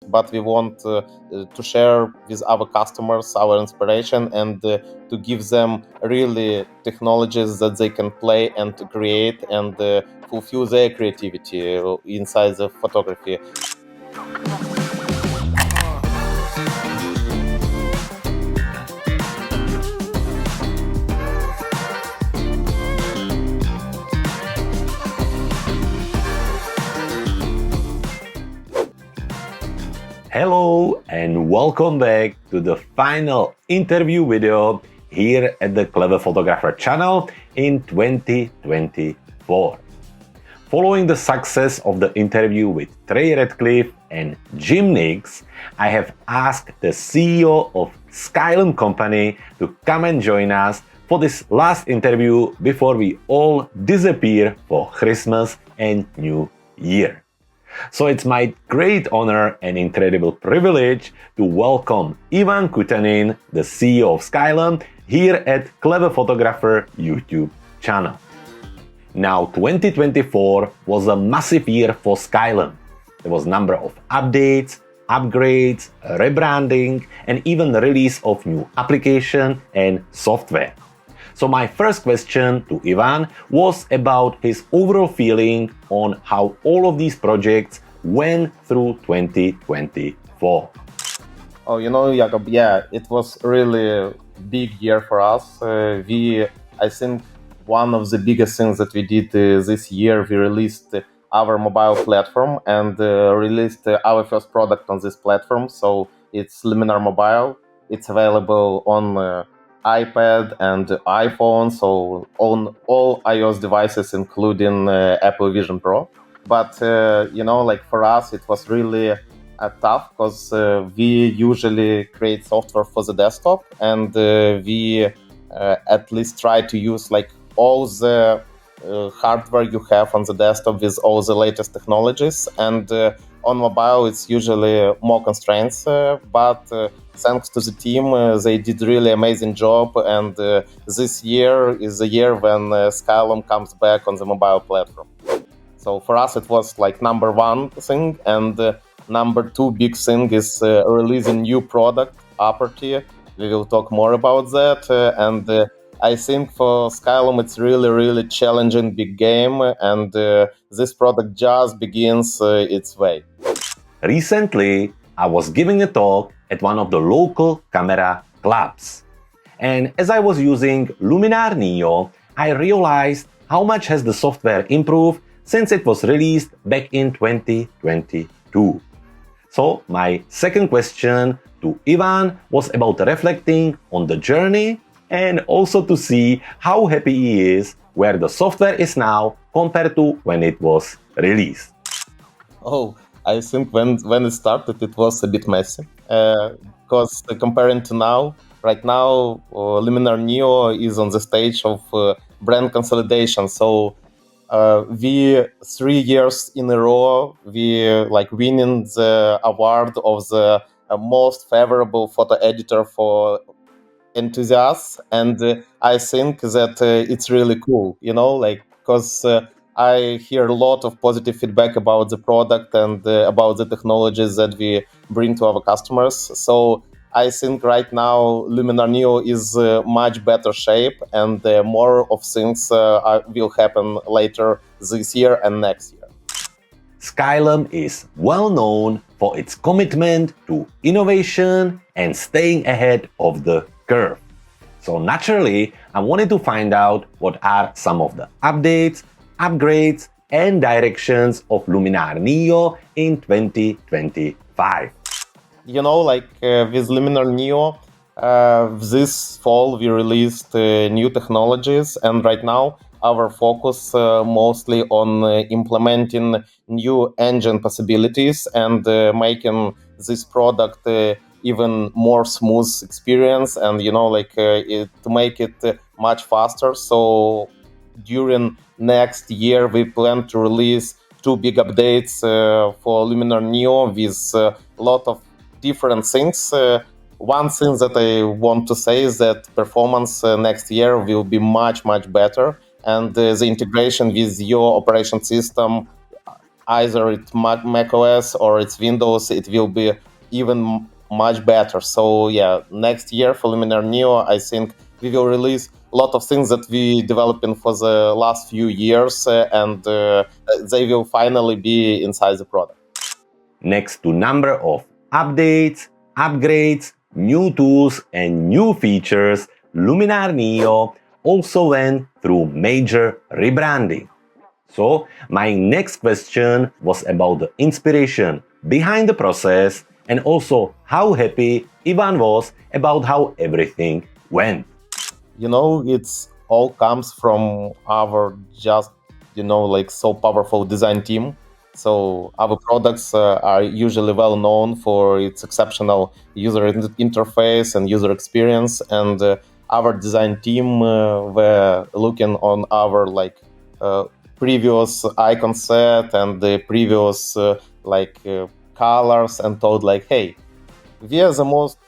but we want to share with our customers our inspiration and to give them really technologies that they can play and to create and fulfill their creativity inside the photography. Hello and welcome back to the final interview video here at the Clever Photographer channel in 2024. Following the success of the interview with Trey Radcliffe and Jim Nix, I have asked the CEO of Skylum Company to come and join us for this last interview before we all disappear for Christmas and New Year. So it's my great honor and incredible privilege to welcome Ivan Kutanin, the CEO of Skylum, here at Clever Photographer YouTube channel. Now, 2024 was a massive year for Skylum. There was a number of updates, upgrades, rebranding, and even the release of new application and software. So my first question to Ivan was about his overall feeling on how all of these projects went through 2024. Oh, Jakob, yeah, it was really a big year for us. I think one of the biggest things that we did this year, we released our mobile platform and released our first product on this platform. So it's Luminar Mobile. It's available on iPad and iPhone, so on all iOS devices, including Apple Vision Pro. But for us, it was really tough because we usually create software for the desktop, and we at least try to use all the hardware you have on the desktop with all the latest technologies. And on mobile, it's usually more constraints, but thanks to the team, they did really amazing job. And this year is the year when Skylum comes back on the mobile platform. So for us, it was number one thing. And number two big thing is releasing new product, Aperty. We will talk more about that. And I think for Skylum, it's really, really challenging big game. And this product just begins its way. Recently, I was giving a talk at one of the local camera clubs. And as I was using Luminar NEO, I realized how much has the software improved since it was released back in 2022. So my second question to Ivan was about reflecting on the journey and also to see how happy he is where the software is now compared to when it was released. Oh, I think when it started, it was a bit messy. Because comparing to now, right now, Luminar NEO is on the stage of brand consolidation. So we 3 years in a row, we winning the award of the most favorable photo editor for enthusiasts. And I think that it's really cool, because I hear a lot of positive feedback about the product and about the technologies that we bring to our customers. So I think right now Luminar NEO is much better shape, and more of things will happen later this year and next year. Skylum is well known for its commitment to innovation and staying ahead of the curve. So naturally, I wanted to find out what are some of the updates, upgrades, and directions of Luminar NEO in 2025. With Luminar NEO, this fall we released new technologies, and right now our focus mostly on implementing new engine possibilities and making this product even more smooth experience, and to make it much faster. So during next year we plan to release 2 big updates for Luminar NEO with a lot of different things. One thing that I want to say is that performance next year will be much better, and the integration with your operation system either it's Mac OS or it's Windows, it will be even much better. So yeah, next year for Luminar NEO, I think we will release a lot of things that we developing for the last few years, and they will finally be inside the product. Next to number of updates, upgrades, new tools and new features, Luminar NEO also went through major rebranding. So my next question was about the inspiration behind the process and also how happy Ivan was about how everything went. It's all comes from our just like so powerful design team. So our products are usually well known for its exceptional user interface and user experience, and our design team were looking on our uh, previous icon set and the previous colors, and thought like, hey, we are the most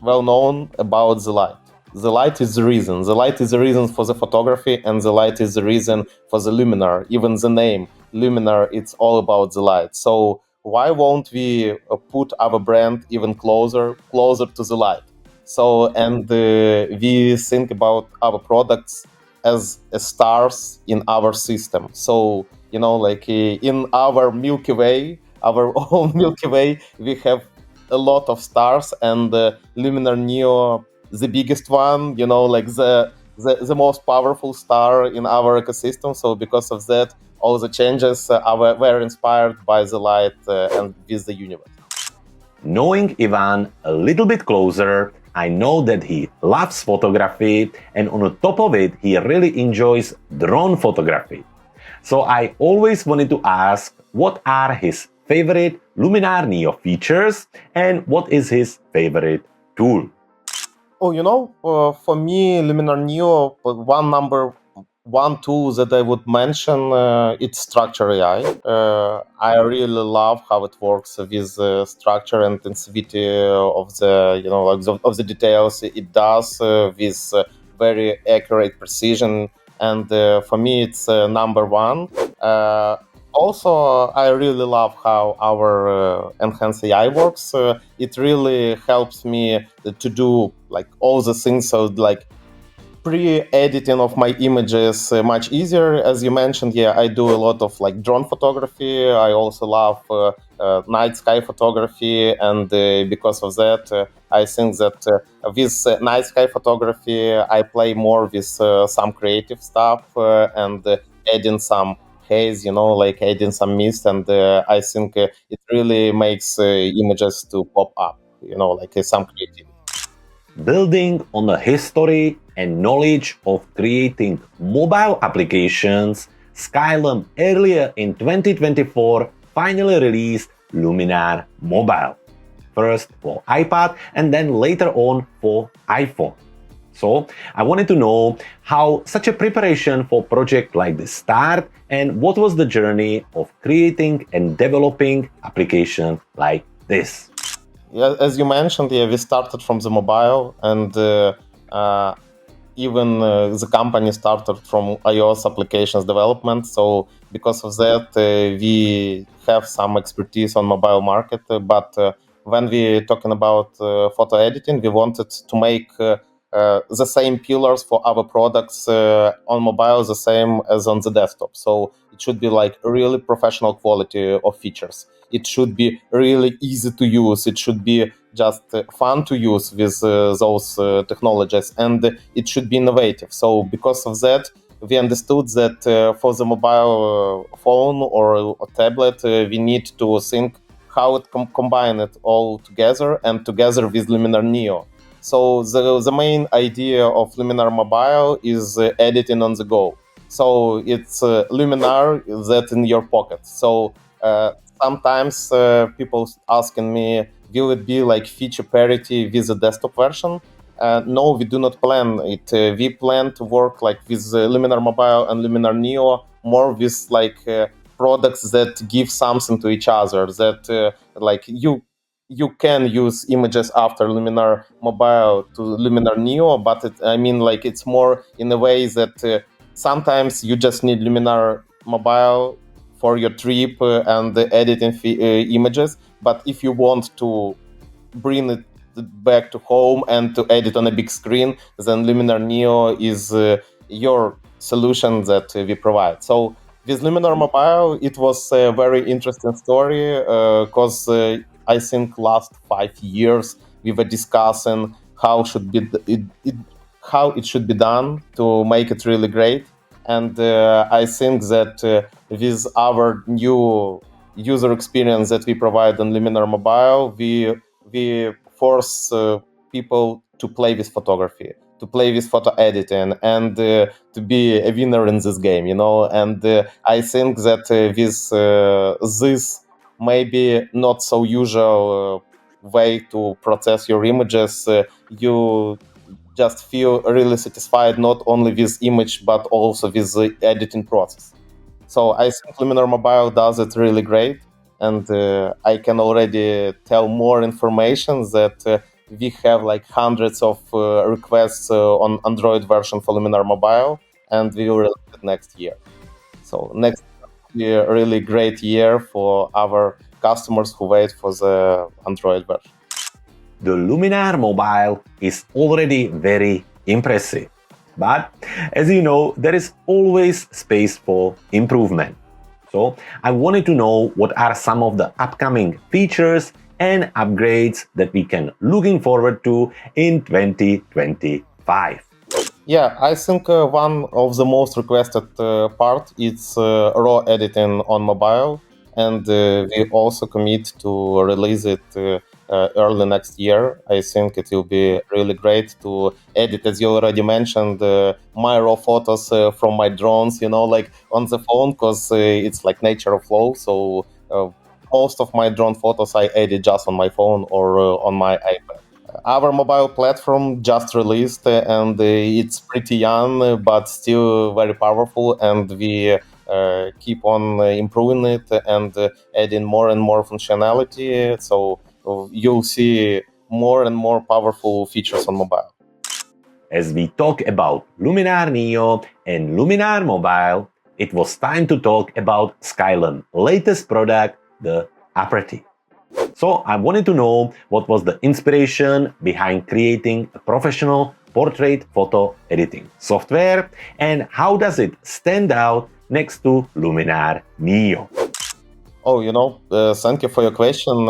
well known about the light. The light is the reason. The light is the reason for the photography, and the light is the reason for the luminar. Even the name luminar, it's all about the light. So why won't we put our brand even closer to the light? So, and we think about our products as stars in our system. So in our Milky Way, our own Milky Way, we have a lot of stars, and Luminar NEO, the biggest one, like the most powerful star in our ecosystem. So because of that, all the changes were inspired by the light and with the universe. Knowing Ivan a little bit closer, I know that he loves photography, and on the top of it, he really enjoys drone photography. So I always wanted to ask what are his favorite Luminar NEO features and what is his favorite tool. Oh, for me, Luminar NEO, one tool that I would mention, it's Structure AI. I really love how it works with structure and intensity of the, of the details it does with very accurate precision. And for me, it's number one. Also, I really love how our Enhance AI works. It really helps me to do like all the things. So like pre-editing of my images much easier. As you mentioned, yeah, I do a lot of like drone photography. I also love night sky photography, and because of that, I think that with night sky photography, I play more with some creative stuff and adding some haze, like adding some mist, and I think it really makes images to pop up, like some creativity. Building on the history and knowledge of creating mobile applications, Skylum earlier in 2024 finally released Luminar Mobile. First for iPad and then later on for iPhone. So I wanted to know how such a preparation for project like this start and what was the journey of creating and developing application like this. Yeah, as you mentioned, yeah, we started from the mobile, and even the company started from iOS applications development. So because of that, we have some expertise on mobile market. But when we talking about photo editing, we wanted to make the same pillars for our products on mobile, the same as on the desktop. So it should be like really professional quality of features. It should be really easy to use. It should be just fun to use with those technologies, and it should be innovative. So because of that, we understood that for the mobile phone or a tablet, we need to think how it combine it all together and together with Luminar NEO. So the main idea of Luminar Mobile is editing on the go. So it's Luminar that in your pocket. So sometimes people asking me, will it be like feature parity with the desktop version? No, we do not plan it. We plan to work like with Luminar Mobile and Luminar NEO more with like products that give something to each other. That like you can use images after Luminar Mobile to Luminar NEO, but I mean like it's more in a way that sometimes you just need Luminar Mobile for your trip and editing images. But if you want to bring it back to home and to edit on a big screen, then Luminar NEO is your solution that we provide. So with Luminar Mobile, it was a very interesting story because I think last 5 years we were discussing how should be how it should be done to make it really great. And I think that with our new user experience that we provide on Luminar Mobile, we force people to play with photography, to play with photo editing, and to be a winner in this game, And I think that with this maybe not so usual way to process your images, you just feel really satisfied not only with image but also with the editing process. So I think Luminar Mobile does it really great, and I can already tell more information that we have like hundreds of requests on Android version for Luminar Mobile, and we will release it next year. So next year, a really great year for our customers who wait for the Android version. The Luminar Mobile is already very impressive. But as you know, there is always space for improvement. So I wanted to know what are some of the upcoming features and upgrades that we can looking forward to in 2025. Yeah, I think one of the most requested part is raw editing on mobile, and we also commit to release it early next year. I think it will be really great to edit, as you already mentioned, my raw photos from my drones, like on the phone, because it's like nature of flow. So most of my drone photos I edit just on my phone or on my iPad. Our mobile platform just released and it's pretty young but still very powerful, and we keep on improving it and adding more and more functionality, so you'll see more and more powerful features on mobile. As we talk about Luminar NEO and Luminar Mobile, it was time to talk about Skylum's latest product, the Aperty. So I wanted to know what was the inspiration behind creating a professional portrait photo editing software and how does it stand out next to Luminar NEO? Oh, thank you for your question.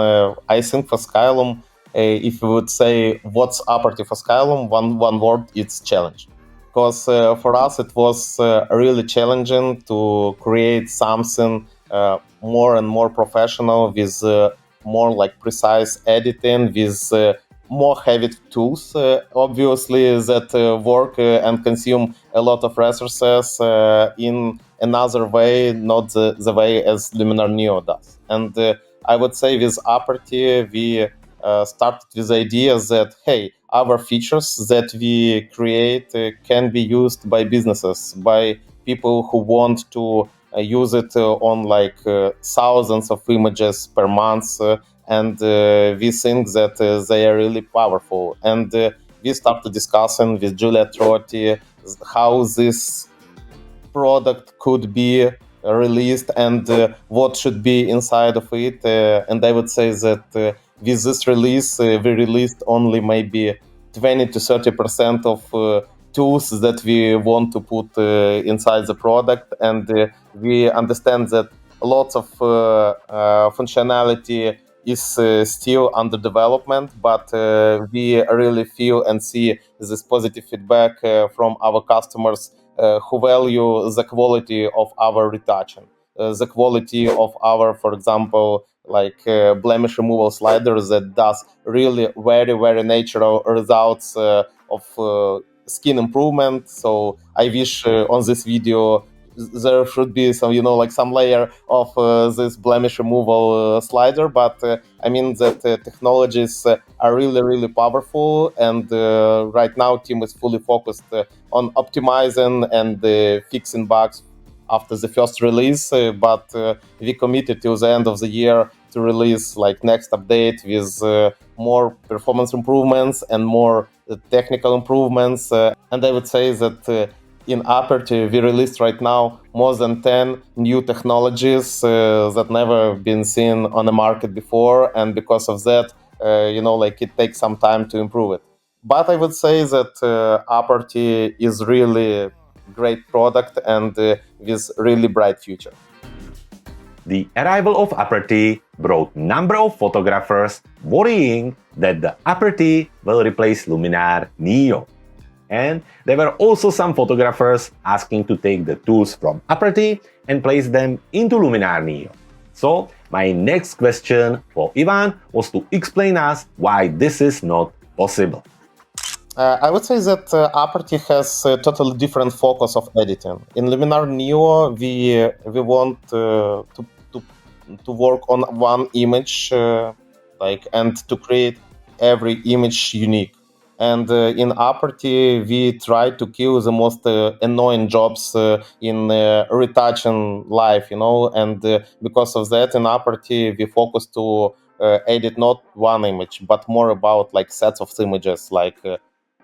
I think for Skylum, if you would say what's Aperty for Skylum, one word, it's challenge. Because for us, it was really challenging to create something more and more professional with more like precise editing, with more heavy tools, obviously, that work and consume a lot of resources in another way, not the way as Luminar NEO does. And I would say with Aperty, we started with the idea that, hey, our features that we create can be used by businesses, by people who want to use it on like thousands of images per month, and we think that they are really powerful. And we started discussing with Julia Trotti how this product could be released and what should be inside of it. And I would say that with this release, we released only maybe 20 to 30% of tools that we want to put inside the product. And we understand that lots of functionality is still under development, but we really feel and see this positive feedback from our customers who value the quality of our retouching, the quality of our, for example, like blemish removal sliders that does really very, very natural results of skin improvement. So I wish on this video there should be some, like some layer of this blemish removal slider, but I mean that technologies are really, really powerful, and right now team is fully focused on optimizing and fixing bugs after the first release, but we committed till the end of the year to release like next update with more performance improvements and more technical improvements, and I would say that in Aperty, we released right now more than 10 new technologies that never been seen on the market before, and because of that, like it takes some time to improve it. But I would say that Aperty is really great product and with really bright future. The arrival of Aperty brought number of photographers worrying that the Aperty will replace Luminar NEO. And there were also some photographers asking to take the tools from Aperty and place them into Luminar NEO. So my next question for Ivan was to explain us why this is not possible. I would say that Aperty has a totally different focus of editing. In Luminar NEO, we want to work on one image, and to create every image unique. And in Aperty, we try to kill the most annoying jobs in retouching life, And because of that, in Aperty, we focus to edit not one image, but more about like sets of images, like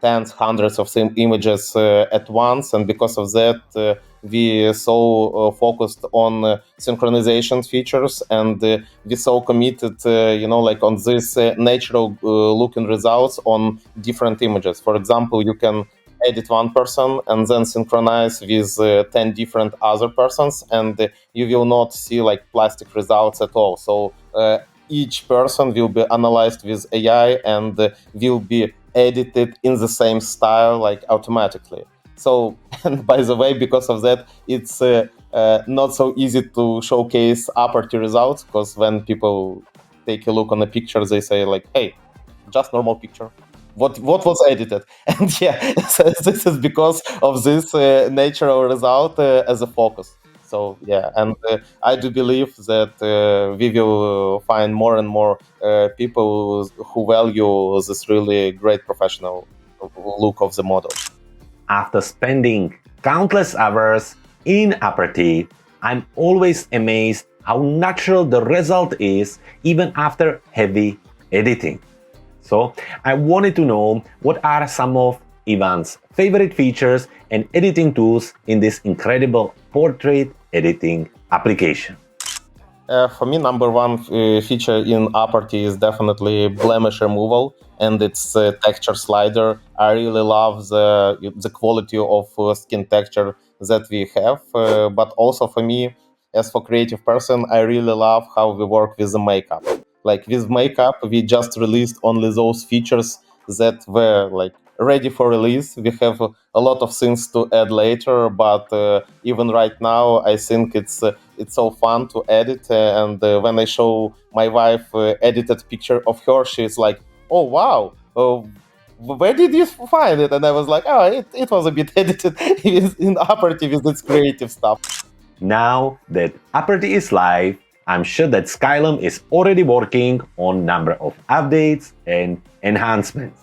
tens, hundreds of images at once. And because of that, we so focused on synchronization features, and we so committed, on this natural looking results on different images. For example, you can edit one person and then synchronize with 10 different other persons, and you will not see like plastic results at all. So each person will be analyzed with AI and will be edited in the same style, like automatically. So, and by the way, because of that, it's not so easy to showcase Aperty results, because when people take a look on the picture, they say like, "Hey, just normal picture. What was edited?" And yeah, so this is because of this natural result as a focus. So yeah, and I do believe that we will find more and more people who value this really great professional look of the model. After spending countless hours in Aperty, I'm always amazed how natural the result is even after heavy editing. So I wanted to know what are some of Ivan's favorite features and editing tools in this incredible portrait editing application. For me, number one feature in Aperty is definitely blemish removal and its texture slider. I really love the quality of skin texture that we have. But also for me, as for creative person, I really love how we work with the makeup. Like with makeup, we just released only those features that were like ready for release. We have a lot of things to add later, but even right now, I think it's so fun to edit. And when I show my wife edited picture of her, she's like, "Oh wow, where did you find it?" And I was like, "Oh, it was a bit edited in Aperty with its creative stuff." Now that Aperty is live, I'm sure that Skylum is already working on number of updates and enhancements.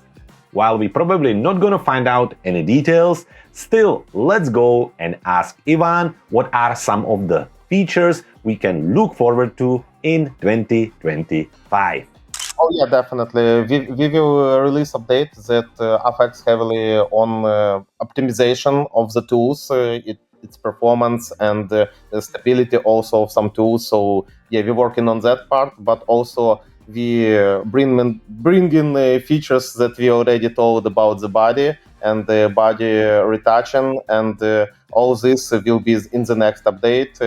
While we're probably not gonna find out any details, still let's go and ask Ivan what are some of the features we can look forward to in 2025. Oh yeah, definitely. We will release updates that affects heavily on optimization of the tools, its performance, and the stability also of some tools. So yeah, we're working on that part, but also we bring in features that we already told about the body and the body retouching, and all this will be in the next update.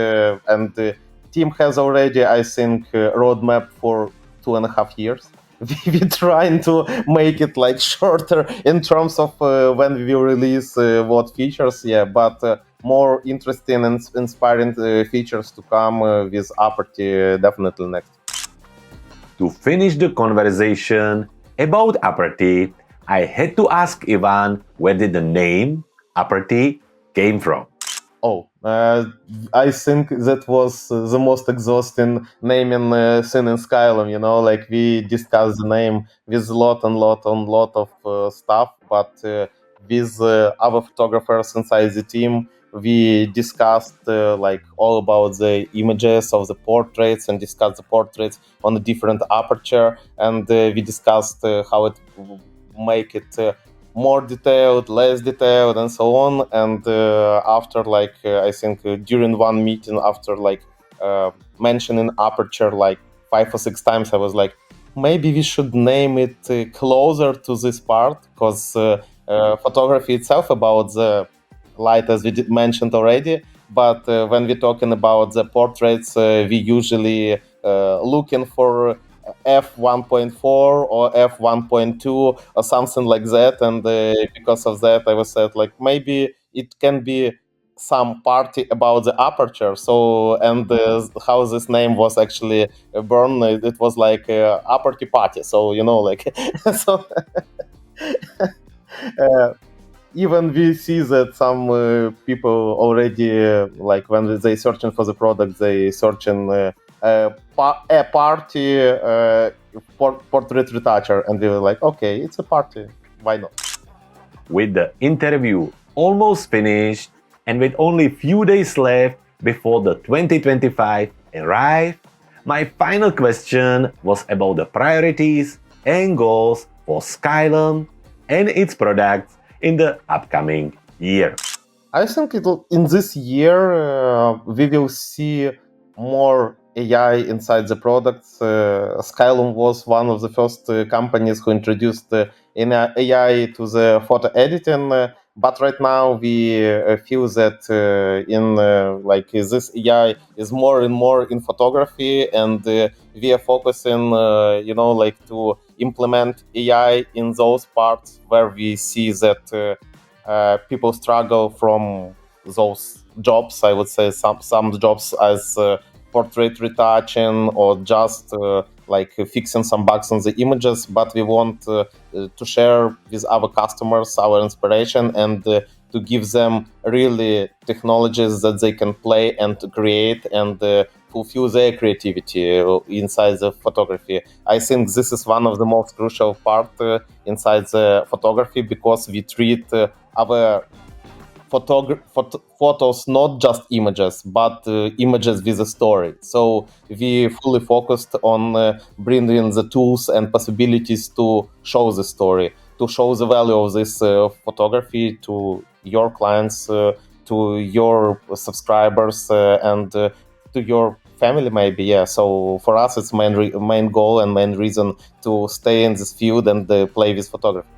And the team has already, I think, roadmap for 2.5 years. We're trying to make it like shorter in terms of when we will release what features, yeah, but more interesting and inspiring features to come with Aperty definitely next. To finish the conversation about Aperty, I had to ask Ivan where did the name Aperty came from. Oh, I think that was the most exhausting naming scene in Skylum. Like we discussed the name with lot of stuff, but with other photographers inside the team, we discussed like all about the images of the portraits and discussed the portraits on a different aperture, and we discussed how it make it more detailed, less detailed, and so on. And after I think during one meeting, after mentioning aperture like 5 or 6 times, I was like, maybe we should name it closer to this part, because photography itself about the light, as we did mentioned already. But when we're talking about the portraits, we usually looking for f1.4 or f1.2 or something like that. And because of that, I was said like maybe it can be some party about the aperture. So, and how this name was actually born, it was like Aperty party. So like so uh, even we see that some people already like when they searching for the product, they searching a party portrait retoucher, and we were like, okay, it's a party, why not? With the interview almost finished and with only few days left before the 2025 arrive, my final question was about the priorities and goals for Skylum and its products in the upcoming year. I think in this year we will see more AI inside the products. Skylum was one of the first companies who introduced AI to the photo editing. But right now we feel that this AI is more and more in photography, and we are focusing, to implement AI in those parts where we see that people struggle from those jobs. I would say some jobs as portrait retouching or just fixing some bugs on the images, but we want to share with our customers our inspiration and to give them really technologies that they can play and to create and fulfill their creativity inside the photography. I think this is one of the most crucial part inside the photography, because we treat our photos not just images, but images with a story. So we fully focused on bringing the tools and possibilities to show the story, to show the value of this photography to your clients, to your subscribers, and to your family, maybe. Yeah. So for us, it's main goal and main reason to stay in this field and play with photography.